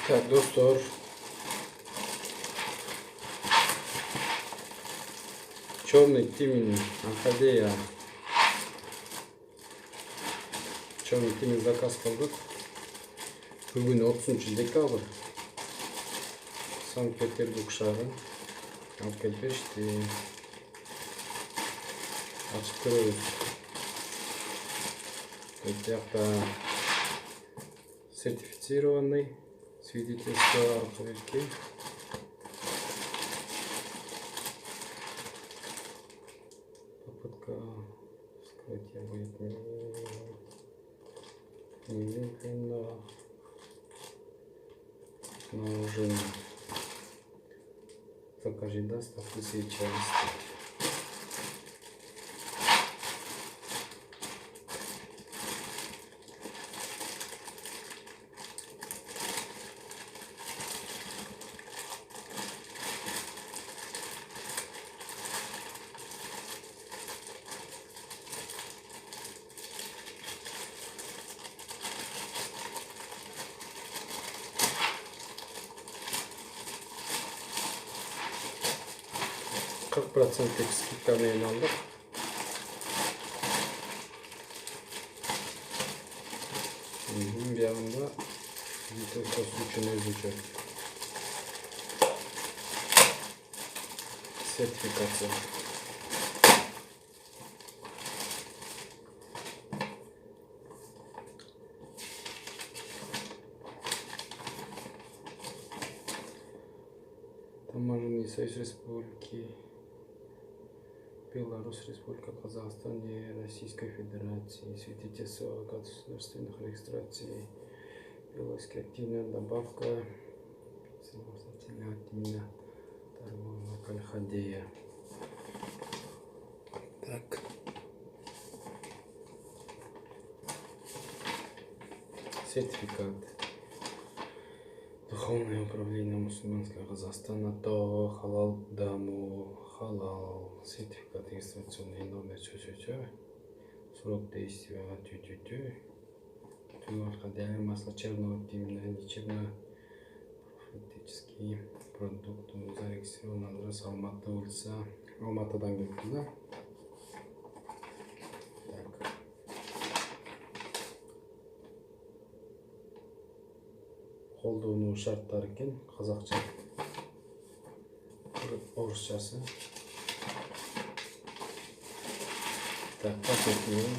Так, достор. Черный тимин, Орхидея. Черный тимин заказ кылдык. Бүгүн 30-декабрь. Санкт-Петербург шаары. Алып келип беришти. Ачып көрөбүз. Бутякта сертифицированный свидетельство о проверке. Попытка вскрытия будет немедленно наложена. Покажи доставку сейчас. %40 скидкамен алдык. Биягында видеокасы үчүн өзүчө сертификация. Таможенный союз республики Беларусь, Республика Казахстан и Российской Федерации, свидетельство о государственных регистрации, Белорусская активная добавка, самостоятельная активная торговая марка Орхидея. Так. Сертификат. Духовное управление мусульманского Казахстана, то халал даму, халал. Сертификат регистрационный номер, срок действия, Орхидея, масло черного тимина, лечебно фактический продукт, зарегистрирован адрес Алматы улица. Алматыдан келіпті, да? Так. Колдонуу шарттары екен, қазақша, орысшасы. Так, пакетируем.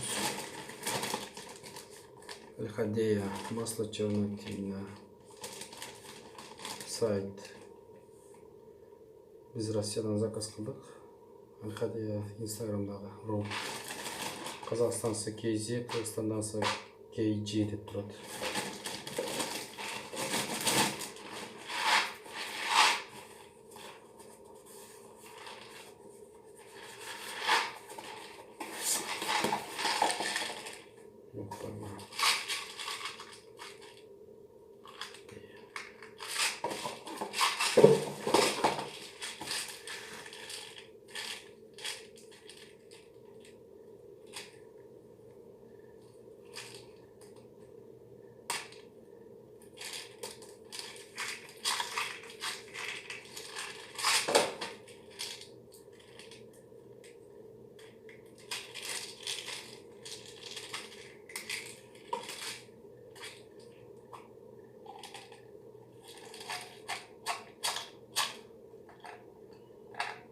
Орхидея, масло черного тимина. Сайт. Біз Россиядан заказ қылдық. Орхидея инстаграмдағы рол. Қазақстансы KZ, Қырғызстандансы KG деп тұрады.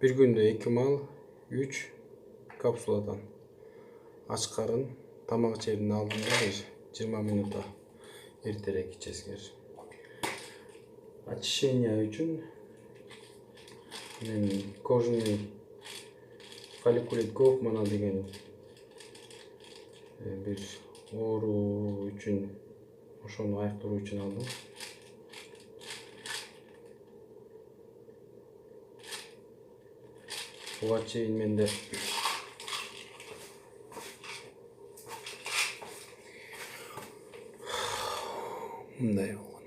Bir günde 2 mal 3 kapsuladan aç karın тамақ жеудің алдында 20 минута ертерек içесіңер. Очищение үшін мен кожаный фолликулит Гофмана деген bir оору үшін ошону айыктыруу үшін алдым. Буга чейин менде мындай болгон.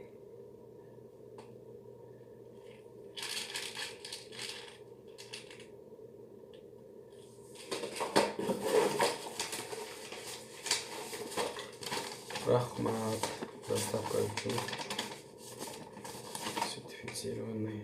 Рахмат доставка үчүн. червоный.